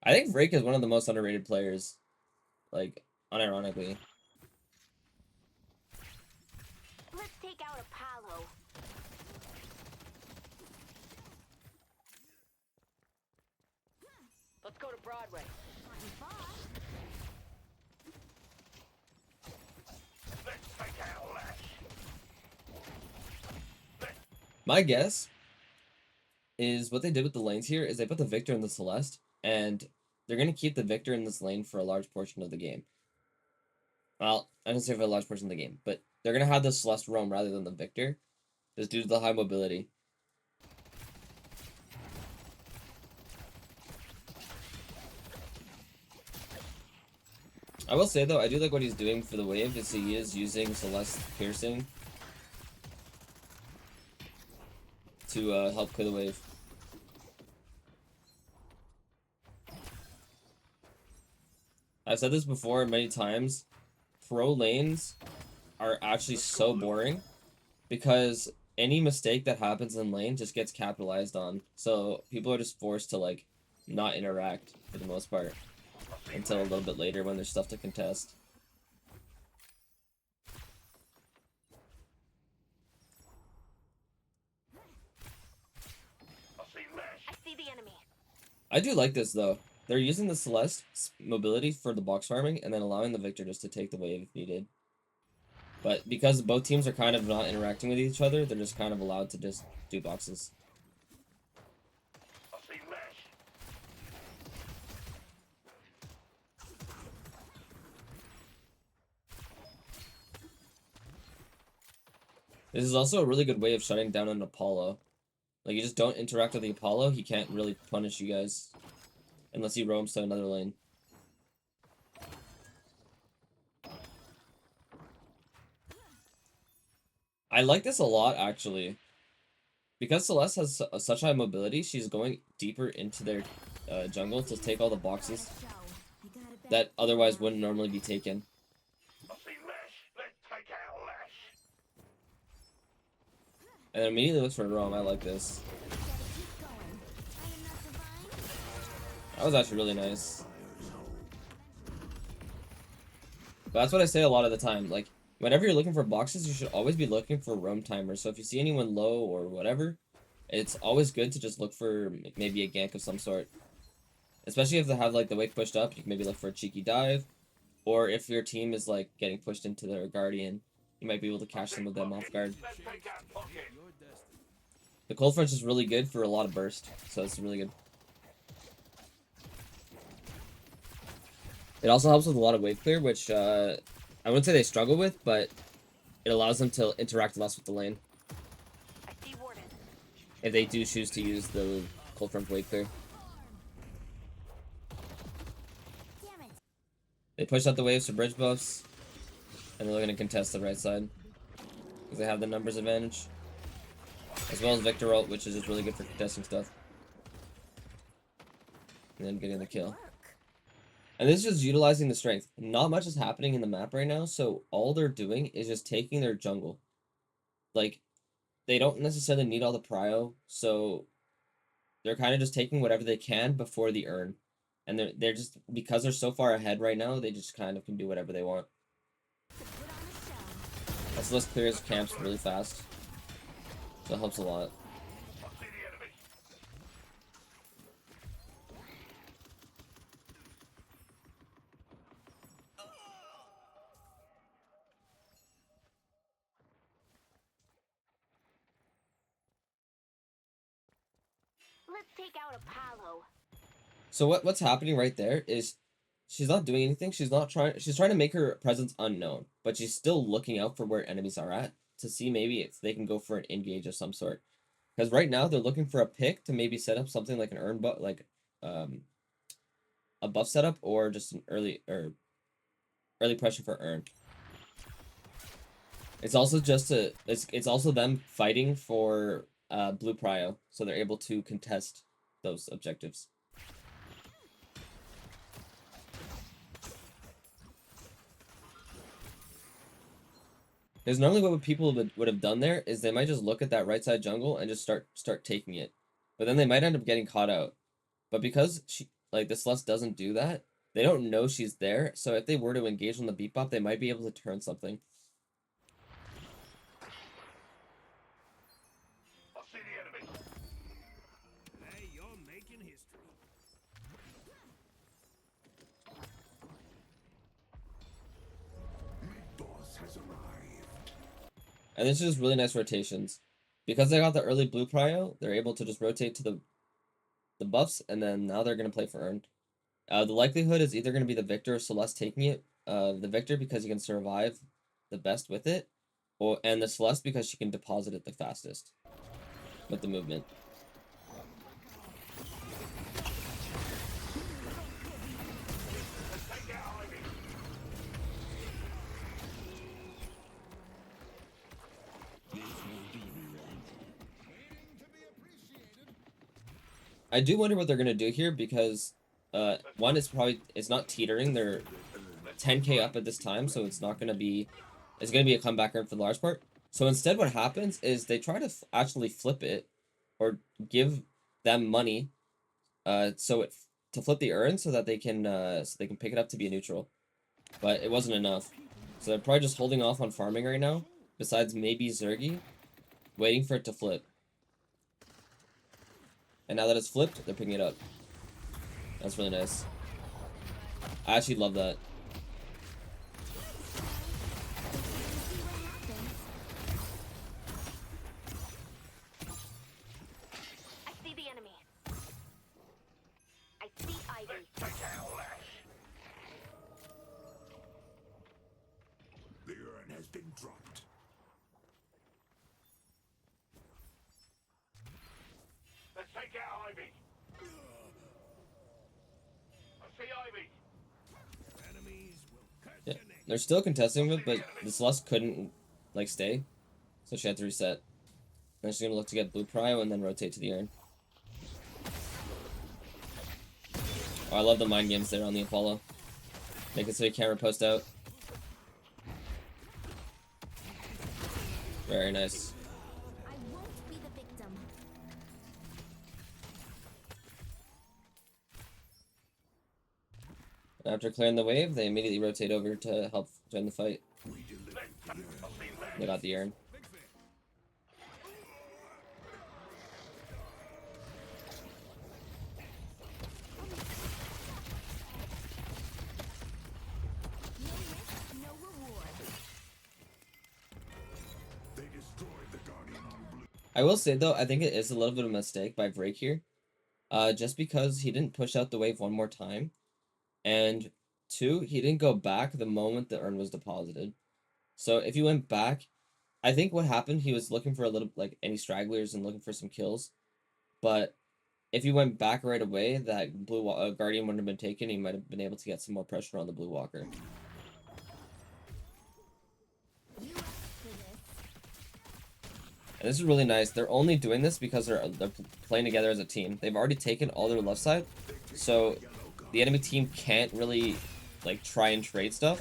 I think Vraic is one of the most underrated players, like, unironically. Let's take out Apollo. Let's go to Broadway. My guess is what they did with the lanes here is they put the Victor in the Celeste, and they're going to keep the Victor in this lane for a large portion of the game. Well, I don't say for a large portion of the game, but they're going to have the Celeste roam rather than the Victor, just due to the high mobility. I will say, though, I do like what he's doing for the wave, is he is using Celeste Piercing to help clear the wave. I've said this before many times, pro lanes are actually so boring because any mistake that happens in lane just gets capitalized on. So people are just forced to like not interact for the most part until a little bit later when there's stuff to contest. I see the enemy. I do like this though. They're using the Celeste mobility for the box farming and then allowing the Victor just to take the wave if needed. But because both teams are kind of not interacting with each other, they're just kind of allowed to just do boxes. This is also a really good way of shutting down an Apollo. Like, you just don't interact with the Apollo, he can't really punish you guys. Unless he roams to another lane. I like this a lot, actually. Because Celeste has such high mobility, she's going deeper into their jungle to take all the boxes that otherwise wouldn't normally be taken. And then immediately looks for a roam. I like this. That was actually really nice. But that's what I say a lot of the time. Like, whenever you're looking for boxes, you should always be looking for roam timers. So if you see anyone low or whatever, it's always good to just look for maybe a gank of some sort. Especially if they have, like, the wave pushed up, you can maybe look for a cheeky dive. Or if your team is, like, getting pushed into their Guardian, you might be able to catch some of them off guard. The Cold French is really good for a lot of burst, so it's really good. It also helps with a lot of wave clear, which I wouldn't say they struggle with, but it allows them to interact less with the lane. I see Warden. If they do choose to use the Cold Front wave clear. They push out the waves for bridge buffs, and they're looking to contest the right side. Because they have the numbers advantage. As well as Victor ult, which is just really good for contesting stuff. And then getting the kill. And this is just utilizing the strength. Not much is happening in the map right now, so all they're doing is just taking their jungle. Like, they don't necessarily need all the prio, so they're kind of just taking whatever they can before the urn. And they're just, because they're so far ahead right now, they just kind of can do whatever they want. That's less clears camps really fast. So it helps a lot. Let's take out Apollo. So what's happening right there is she's not doing anything. She's trying to make her presence unknown, but she's still looking out for where enemies are at to see maybe if they can go for an engage of some sort. Because right now they're looking for a pick to maybe set up something like an urn buff, like a buff setup, or just an early pressure for urn. It's also it's also them fighting for blue prio, so they're able to contest those objectives. Because normally what people would have done there is they might just look at that right side jungle and just start taking it. But then they might end up getting caught out. But because like the Celeste doesn't do that. They don't know she's there, so if they were to engage on the beat bop, they might be able to turn something. I see the enemy. Hey, you're making history. Boss has arrived. And this is just really nice rotations. Because they got the early blue prio, they're able to just rotate to the buffs, and then now they're going to play for earned. The likelihood is either going to be the Victor or Celeste taking it. The Victor because he can survive the best with it, and the Celeste because she can deposit it the fastest with the movement. Take out Ivy. I do wonder what they're going to do here because one is probably it's not teetering. They're 10k up at this time, so it's not going to be a comeback for the large part. So instead what happens is they try to actually flip it or give them money to flip the urn so that they can pick it up to be a neutral. But it wasn't enough. So they're probably just holding off on farming right now, besides maybe Zergy, waiting for it to flip. And now that it's flipped, they're picking it up. That's really nice. I actually love that. I see the enemy. I see Ivy. Take out Lash. The urn has been dropped. Let's take out Ivy. I see Ivy. Enemies will cut Yeah. your neck. They're still contesting it, but the Celeste couldn't like stay, so she had to reset. Then she's gonna look to get blue prio and then rotate to the urn. Oh, I love the mind games there on the Apollo. Make it so you can't post out. Very nice. I won't be the victim. After clearing the wave, they immediately rotate over to help join the fight. We delivered the urn. I see Lash. They got the urn. Big fan. No risk, no reward. They destroyed the Guardian on blue. I will say though, I think it is a little bit of a mistake by Vraic here. Just because he didn't push out the wave one more time. And two, he didn't go back the moment the urn was deposited. So if he went back, I think what happened, he was looking for a little, like, any stragglers and looking for some kills. But if he went back right away, that blue Guardian wouldn't have been taken. He might have been able to get some more pressure on the blue walker. You asked for this. And this is really nice. They're only doing this because they're playing together as a team. They've already taken all their left side, so the enemy team can't really like try and trade stuff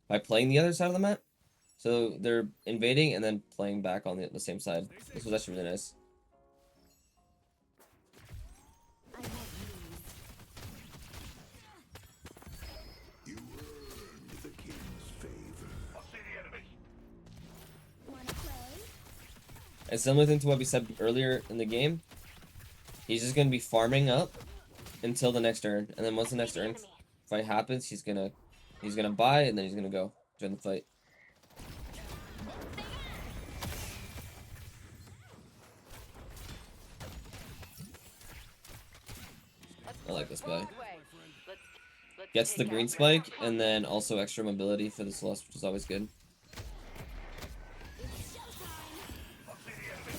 by playing the other side of the map. So they're invading and then playing back on the same side. This was actually really nice. I won't lose. You earned the king's favor. I see the enemy. Wanna play? And similar thing to what we said earlier in the game, he's just gonna be farming up until the next turn, and then once the next turn fight happens, he's gonna buy and then he's gonna go join the fight. I like this buy. Gets the green spike and then also extra mobility for the Celeste, which is always good. It's showtime. I see the enemy.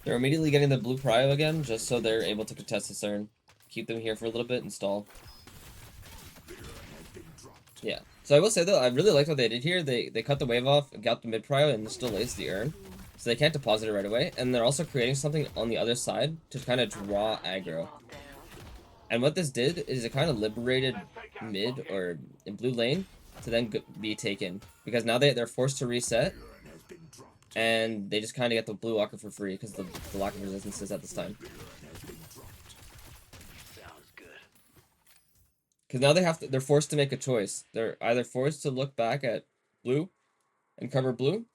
They're immediately getting the blue prio again, just so they're able to contest the CERN. Keep them here for a little bit and stall. The urn has been dropped. Yeah. So I will say though, I really liked what they did here. They cut the wave off, got the mid prio, and still lays the urn. So they can't deposit it right away. And they're also creating something on the other side to kind of draw aggro. And what this did is it kind of liberated mid or in blue lane to then be taken, because now they're forced to reset, and they just kind of get the blue walker for free because the lack of resistances at this time. Because now they're forced to make a choice. They're either forced to look back at blue and cover blue,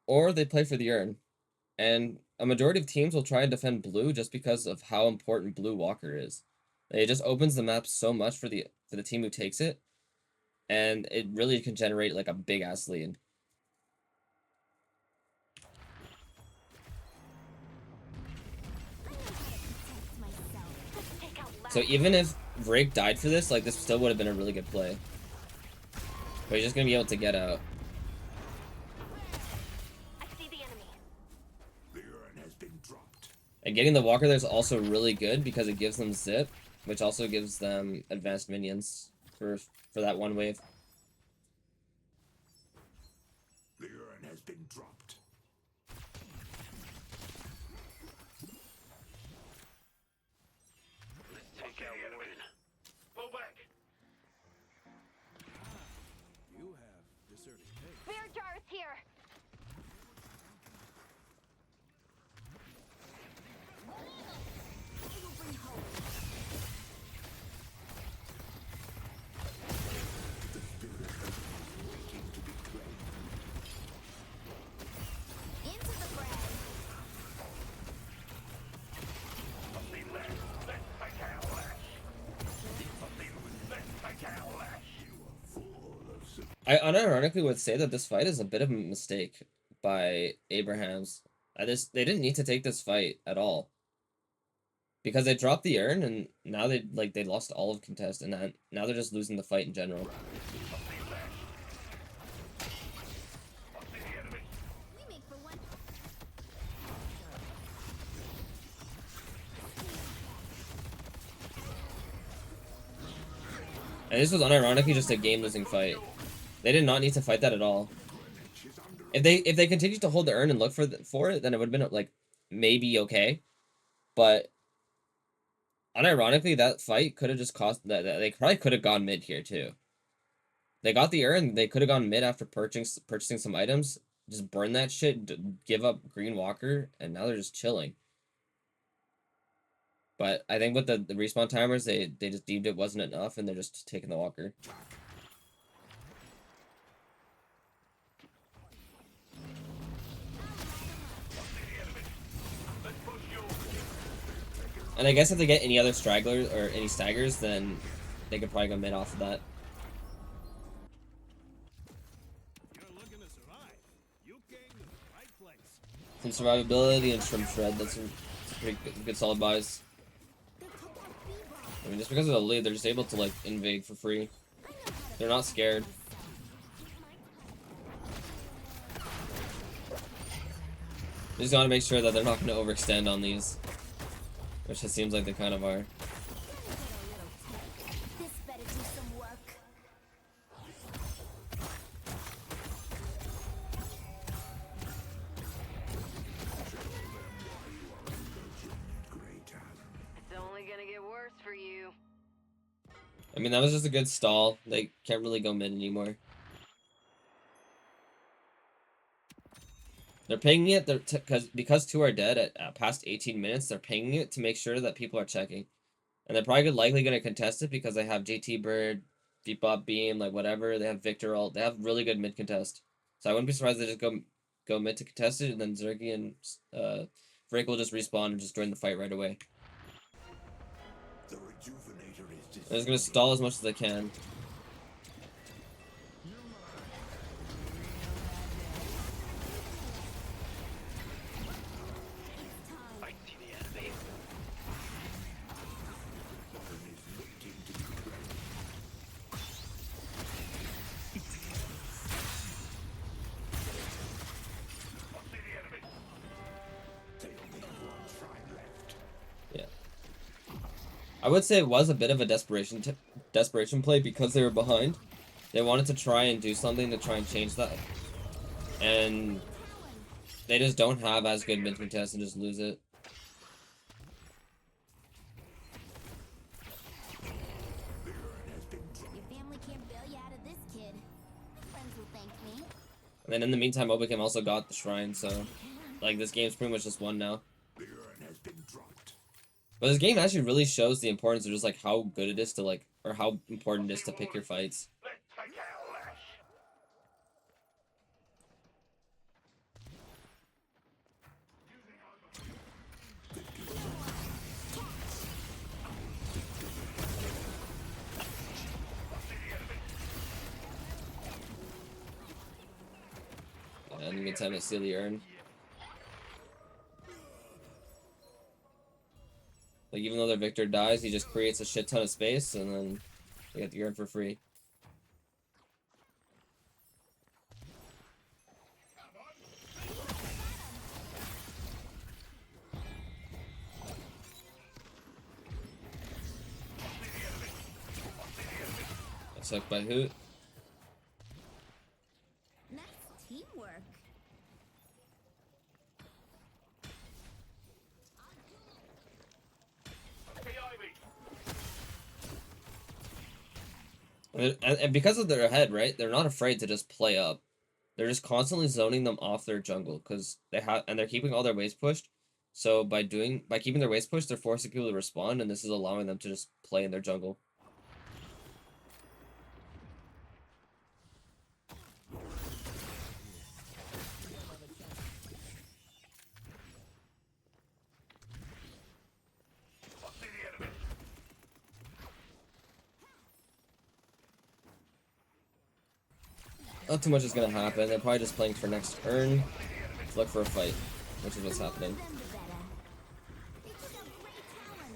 or they play for the urn. And a majority of teams will try and defend blue just because of how important blue walker is. It just opens the map so much for the team who takes it, and it really can generate like a big ass lead. So even if Vraic died for this, like, this still would have been a really good play. But he's just gonna be able to get out. I see the enemy. The urn has been dropped. And getting the walker there is also really good because it gives them zip, which also gives them advanced minions for that one wave. The urn has been dropped. Take out the enemy. Pull back. You have deserted taste. Bear jar is here. Into the fray. I unironically would say that this fight is a bit of a mistake by Abrahams. They didn't need to take this fight at all. Because they dropped the urn, and now they lost all of contest, and now they're just losing the fight in general. We make for one. And this was unironically just a game-losing fight. They did not need to fight that at all. If they continued to hold the urn and look for it, then it would have been like maybe okay. But unironically, that fight could have just cost that they probably could have gone mid here too. They got the urn, they could have gone mid after purchasing some items, just burn that shit, give up Green Walker, and now they're just chilling. But I think with the respawn timers, they just deemed it wasn't enough, and they're just taking the walker. And I guess if they get any other stragglers or any staggers, then they could probably go mid off of that. You're looking to survive. You came to the right place. Some survivability and Shrimp Shred, that's some pretty good solid buys. I mean, just because of the lead, they're just able to, like, invade for free. They're not scared. They just gotta make sure that they're not gonna overextend on these. Which it seems like they kind of are. This better do some work. It's only gonna get worse for you. I mean, that was just a good stall. They can't really go mid anymore. They're pinging it because two are dead at past 18 minutes. They're pinging it to make sure that people are checking, and they're probably likely going to contest it because they have JT Bird, Depop Beam, like whatever. They have Victor ult. They have really good mid contest. So I wouldn't be surprised if they just go mid to contest it, and then Zergy and Vraic will just respawn and just join the fight right away. The rejuvenator is They're just going to stall as much as they can. I would say it was a bit of a desperation play because they were behind. They wanted to try and do something to try and change that. And they just don't have as good mid contest and just lose it. And in the meantime, Obicam also got the shrine, so like this game's pretty much just won now. The urn has been dropped. But this game actually really shows the importance of just like how good it is to like, or how important it is to pick your fights. Let's take our lash. And in the meantime, they steal the urn. Like, even though their victor dies, he just creates a shit ton of space, and then they get the urn for free. Sucked by Hoot. Nice teamwork. And because of their head, right? They're not afraid to just play up. They're just constantly zoning them off their jungle because they're keeping all their waves pushed. So by keeping their waves pushed, they're forcing people to respond, and this is allowing them to just play in their jungle. Not too much is gonna happen. They're probably just playing for next turn. Look for a fight, which is what's happening. Them the better. They took out great talent.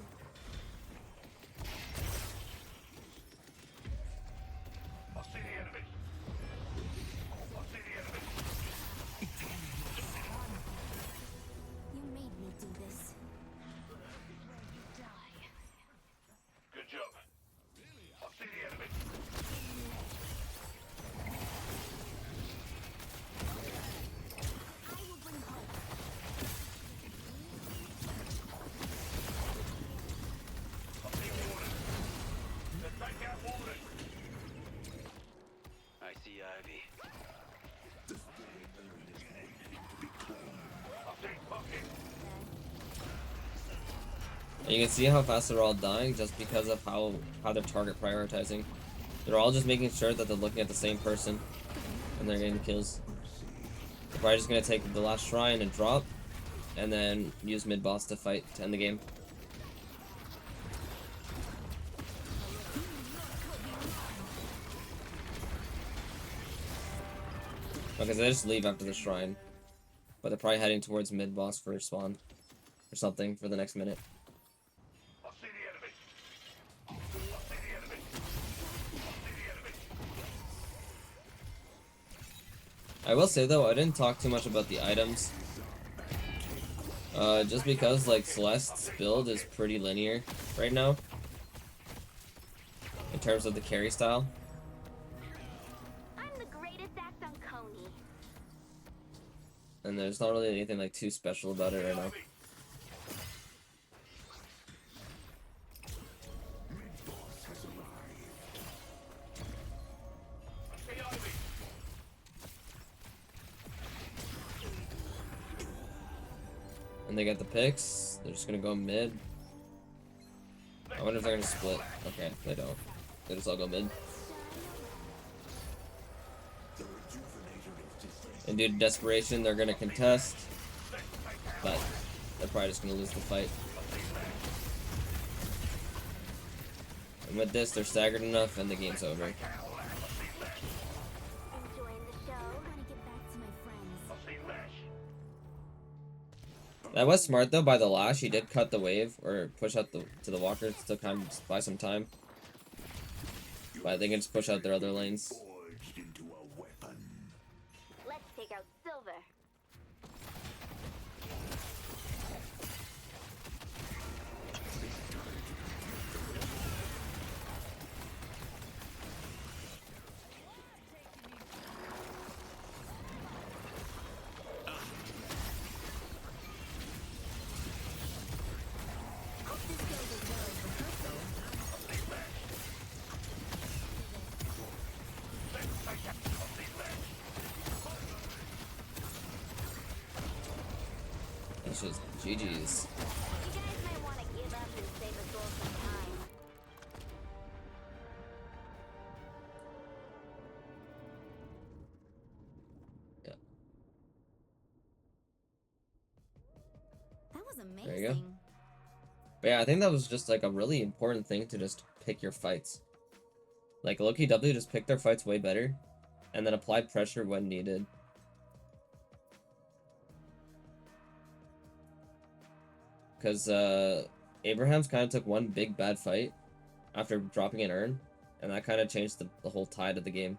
I see the enemy. I see the enemy. You made me do this. Good job. I see the enemy. I will bring hope. Let's take out warden. I see Ivy. This very urn is waiting to be claimed. I see fucking. And you can see how fast they're all dying just because of how they're target prioritizing. They're all just making sure that they're looking at the same person and they're getting kills. They're probably just gonna take the last shrine and drop, and then use mid boss to fight to end the game. Because they just leave after the shrine, but they're probably heading towards mid boss for spawn or something for the next minute. I see the enemy. I see the enemy. I see the enemy. I will say though, I didn't talk too much about the items. Just because like Celeste's build is pretty linear right now in terms of the carry style. I'm the greatest ass on Coney. And there's not really anything like too special about it right now. Mid-boss has arrived. I see Ivy. And they get the picks. They're just gonna go mid. I wonder if they're gonna split. Okay, they don't. They just all go mid. The rejuvenator is distant. And due to desperation, they're gonna contest. But they're probably just gonna lose the fight. And with this, they're staggered enough, and the game's over. Enjoying the show? I want to get back to my friends. I see lash. That was smart though by the Lash. He did cut the wave or push out to the walkers to kind of buy some time. But they can just push out their other lanes. Forged into a weapon. Let's take out Silver. This goes as well as rehearsal. It's just GG's. You guys might want to give up and save us all some time. Yeah. That was amazing. There you go. But yeah, I think that was just like a really important thing to just pick your fights. Like Lowkey W just picked their fights way better, and then apply pressure when needed. Because Abraham's kind of took one big bad fight after dropping an urn, and that kind of changed the whole tide of the game.